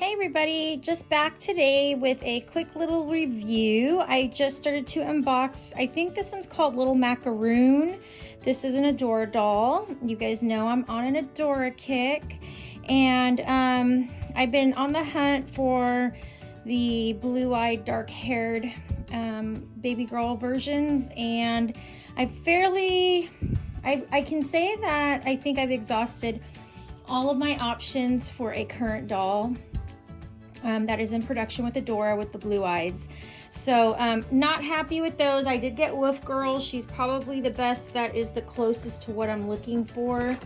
Hey everybody, just back today with a quick little review. I just started to unbox, I think this one's called Little Macaroon. This is an Adora doll. You guys know I'm on an Adora kick. And I've been on the hunt for the blue-eyed, dark-haired baby girl versions. And I can say that I think I've exhausted all of my options for a current doll that is in production with Adora with the blue eyes. So not happy with those. I did get Wolf Girl. She's probably the best. That is the closest to what I'm looking for.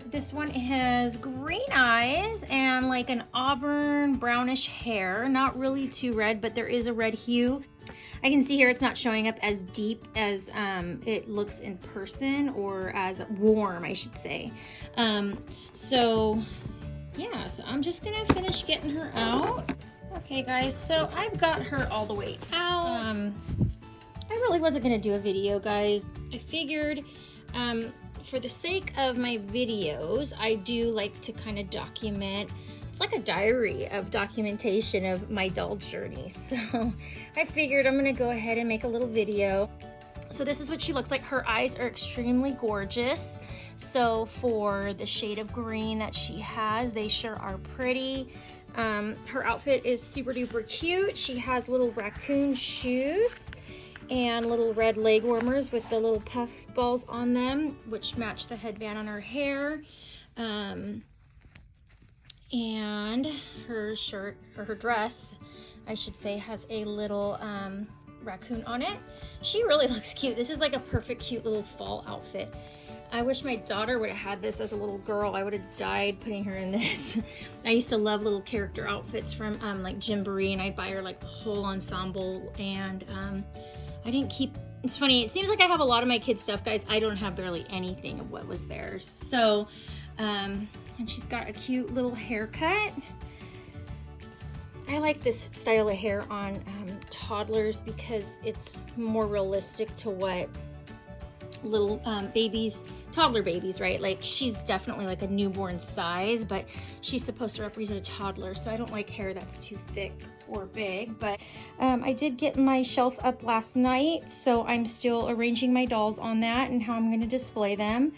This one has green eyes and like an auburn brownish hair. Not really too red, but there is a red hue. I can see here it's not showing up as deep as it looks in person, or as warm, I should say. So yeah, so I'm just gonna finish getting her out. Okay guys, so I've got her all the way out. I really wasn't gonna do a video, guys. I figured for the sake of my videos, I do like to kind of document. It's like a diary of documentation of my doll journey. So I figured I'm gonna go ahead and make a little video. So this is what she looks like. Her eyes are extremely gorgeous. So for the shade of green that she has, they sure are pretty. Her outfit is super duper cute. She has little raccoon shoes and little red leg warmers with the little puff balls on them, which match the headband on her hair. And her shirt, or her dress, I should say, has a little raccoon on it. She really looks cute. This is like a perfect cute little fall outfit. I wish my daughter would have had this as a little girl. I would have died putting her in this. I used to love little character outfits from like Gymboree, and I'd buy her like the whole ensemble. And I didn't keep, it's funny, it seems like I have a lot of my kids' stuff, guys. I don't have barely anything of what was theirs. So, and she's got a cute little haircut. I like this style of hair on toddlers because it's more realistic to what little toddler babies, right? Like, she's definitely like a newborn size, but she's supposed to represent a toddler, so I don't like hair that's too thick or big. But I did get my shelf up last night, so I'm still arranging my dolls on that and how I'm going to display them.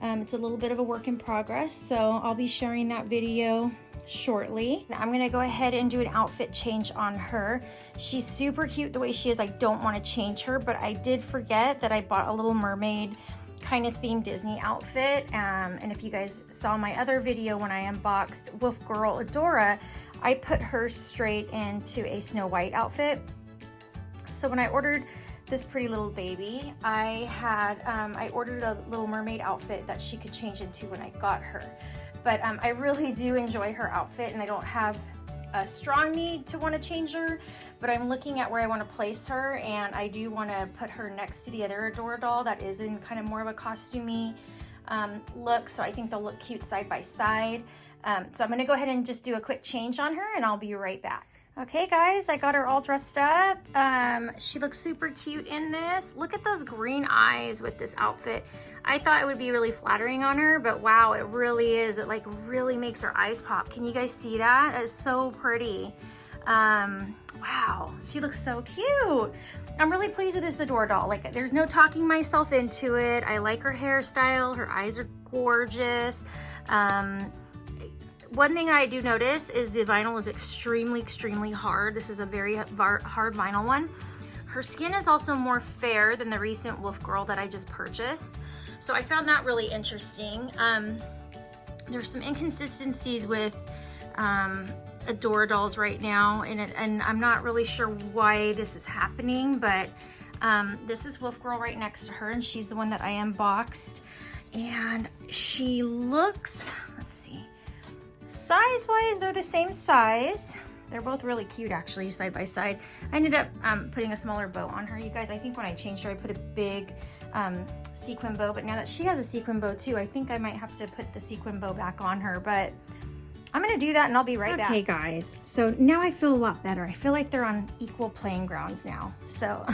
It's a little bit of a work in progress, so I'll be sharing that video shortly. Now I'm gonna go ahead and do an outfit change on her. She's super cute the way she is. I don't want to change her, but I did forget that I bought a Little Mermaid kind of themed Disney outfit. And if you guys saw my other video when I unboxed Wolf Girl Adora, I put her straight into a Snow White outfit. So when I ordered this pretty little baby, I ordered a Little Mermaid outfit that she could change into when I got her. But I really do enjoy her outfit, and I don't have a strong need to want to change her, but I'm looking at where I want to place her, and I do want to put her next to the other Adora doll that is in kind of more of a costumey look, so I think they'll look cute side by side. So I'm going to go ahead and just do a quick change on her, and I'll be right back. Okay guys, I got her all dressed up. She looks super cute in this. Look at those green eyes with this outfit. I thought it would be really flattering on her, but wow, it really is. It like really makes her eyes pop. Can you guys see that? It's so pretty. Wow, she looks so cute. I'm really pleased with this Adora doll. Like, there's no talking myself into it. I like her hairstyle. Her eyes are gorgeous. One thing I do notice is the vinyl is extremely, extremely hard. This is a very hard vinyl one. Her skin is also more fair than the recent Wolf Girl that I just purchased. So I found that really interesting. There's some inconsistencies with Adora dolls right now, and I'm not really sure why this is happening, but this is Wolf Girl right next to her, and she's the one that I unboxed. And she looks, let's see, size-wise, they're the same size. They're both really cute, actually, side by side. I ended up putting a smaller bow on her. You guys, I think when I changed her, I put a big sequin bow, but now that she has a sequin bow too, I think I might have to put the sequin bow back on her, but I'm gonna do that and I'll be right back. Okay guys, so now I feel a lot better. I feel like they're on equal playing grounds now. So,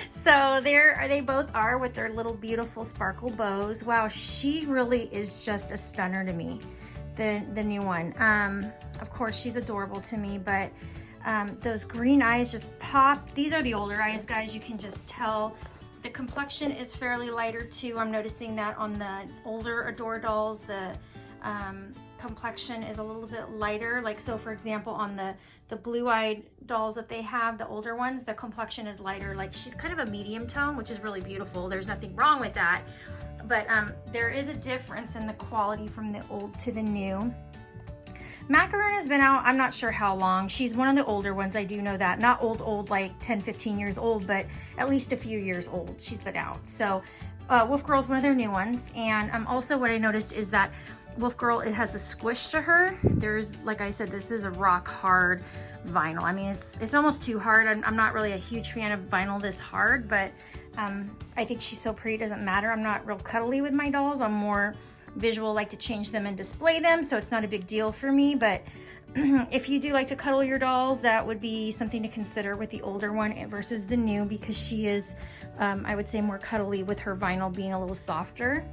so they both are with their little beautiful sparkle bows. Wow, she really is just a stunner to me. the new one. Of course, she's adorable to me, but those green eyes just pop. These are the older eyes, guys. You can just tell. The complexion is fairly lighter too. I'm noticing that on the older Adora dolls, the complexion is a little bit lighter. Like, so for example, on the blue-eyed dolls that they have, the older ones, the complexion is lighter. Like, she's kind of a medium tone, which is really beautiful. There's nothing wrong with that. But there is a difference in the quality from the old to the new. Macaroon has been out, I'm not sure how long. She's one of the older ones, I do know that. Not old, like 10, 15 years old, but at least a few years old she's been out. So Wolf Girl's one of their new ones. And also what I noticed is that Wolf Girl, it has a squish to her. There's, like I said, this is a rock hard vinyl. I mean, it's almost too hard. I'm not really a huge fan of vinyl this hard, but I think she's so pretty, it doesn't matter. I'm not real cuddly with my dolls. I'm more visual, like to change them and display them, so it's not a big deal for me. But if you do like to cuddle your dolls, that would be something to consider with the older one versus the new, because she is, I would say, more cuddly with her vinyl being a little softer.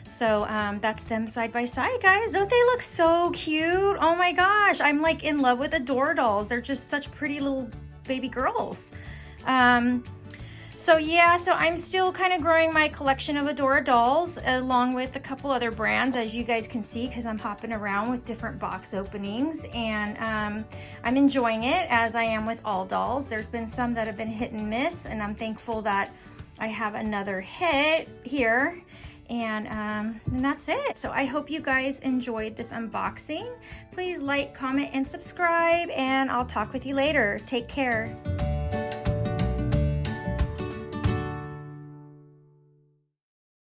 So that's them side by side, guys. Don't they look so cute? Oh my gosh, I'm like in love with Adora dolls. They're just such pretty little baby girls. So yeah, so I'm still kind of growing my collection of Adora dolls along with a couple other brands, as you guys can see, because I'm hopping around with different box openings, and I'm enjoying it, as I am with all dolls. There's been some that have been hit and miss, and I'm thankful that I have another hit here. And that's it. So I hope you guys enjoyed this unboxing. Please like, comment, and subscribe, and I'll talk with you later. Take care.